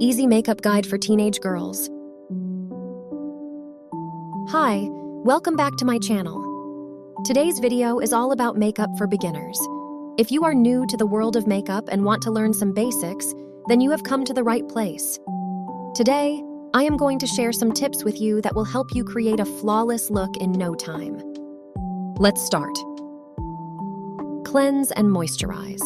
easy makeup guide for teenage girls. Hi, welcome back to my channel. Today's video is all about makeup for beginners. If you are new to the world of makeup and want to learn some basics, then you have come to the right place. Today, I am going to share some tips with you that will help you create a flawless look in no time. Let's start. Cleanse and moisturize.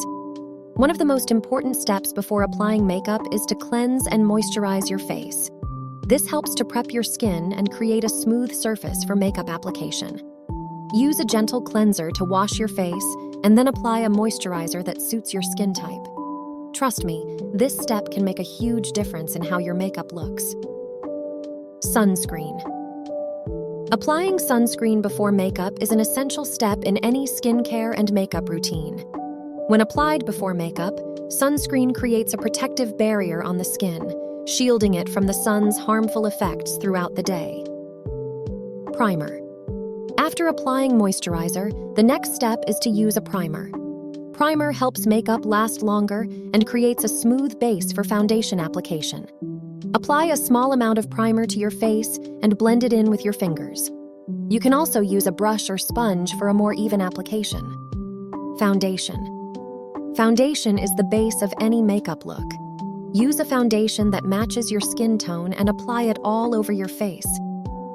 One of the most important steps before applying makeup is to cleanse and moisturize your face. This helps to prep your skin and create a smooth surface for makeup application. Use a gentle cleanser to wash your face and then apply a moisturizer that suits your skin type. Trust me, this step can make a huge difference in how your makeup looks. Sunscreen. Applying sunscreen before makeup is an essential step in any skincare and makeup routine. When applied before makeup, sunscreen creates a protective barrier on the skin, shielding it from the sun's harmful effects throughout the day. Primer. After applying moisturizer, the next step is to use a primer. Primer helps makeup last longer and creates a smooth base for foundation application. Apply a small amount of primer to your face and blend it in with your fingers. You can also use a brush or sponge for a more even application. Foundation. Foundation is the base of any makeup look. Use a foundation that matches your skin tone and apply it all over your face.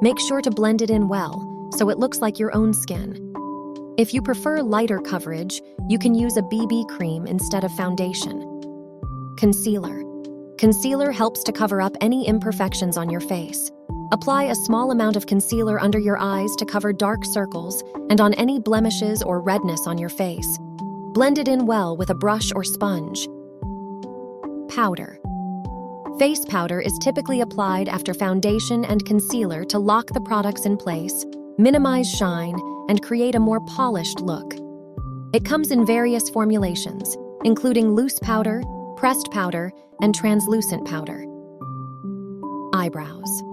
Make sure to blend it in well, so it looks like your own skin. If you prefer lighter coverage, you can use a BB cream instead of foundation. Concealer. Concealer helps to cover up any imperfections on your face. Apply a small amount of concealer under your eyes to cover dark circles and on any blemishes or redness on your face. Blend it in well with a brush or sponge. Powder. Face powder is typically applied after foundation and concealer to lock the products in place, minimize shine, and create a more polished look. It comes in various formulations, including loose powder, pressed powder, and translucent powder. Eyebrows.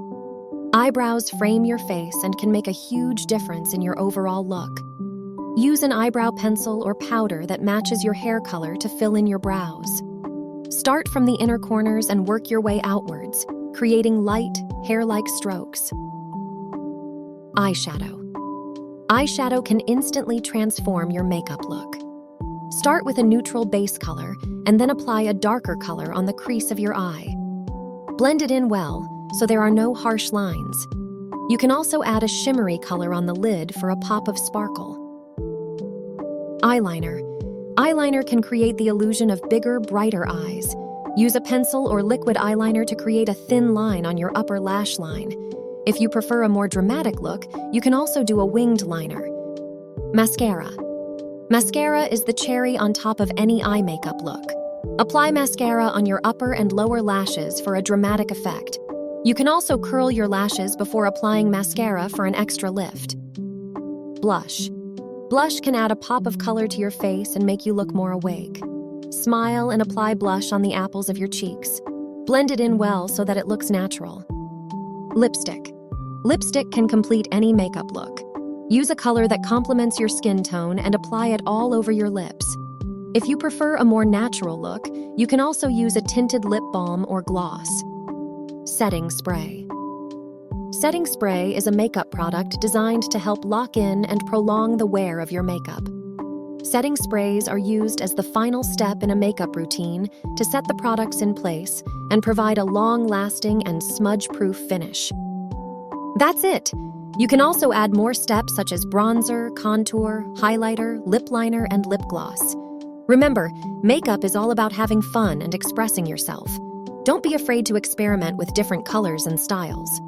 Eyebrows frame your face and can make a huge difference in your overall look. Use an eyebrow pencil or powder that matches your hair color to fill in your brows. Start from the inner corners and work your way outwards, creating light, hair-like strokes. Eyeshadow. Eyeshadow can instantly transform your makeup look. Start with a neutral base color and then apply a darker color on the crease of your eye. Blend it in well, so there are no harsh lines. You can also add a shimmery color on the lid for a pop of sparkle. Eyeliner. Eyeliner can create the illusion of bigger, brighter eyes. Use a pencil or liquid eyeliner to create a thin line on your upper lash line. If you prefer a more dramatic look, you can also do a winged liner. Mascara. Mascara is the cherry on top of any eye makeup look. Apply mascara on your upper and lower lashes for a dramatic effect. You can also curl your lashes before applying mascara for an extra lift. Blush. Blush can add a pop of color to your face and make you look more awake. Smile and apply blush on the apples of your cheeks. Blend it in well so that it looks natural. Lipstick. Lipstick can complete any makeup look. Use a color that complements your skin tone and apply it all over your lips. If you prefer a more natural look, you can also use a tinted lip balm or gloss. Setting spray. Setting spray is a makeup product designed to help lock in and prolong the wear of your makeup. Setting sprays are used as the final step in a makeup routine to set the products in place and provide a long-lasting and smudge-proof finish. That's it! You can also add more steps such as bronzer, contour, highlighter, lip liner, and lip gloss. Remember, makeup is all about having fun and expressing yourself. Don't be afraid to experiment with different colors and styles.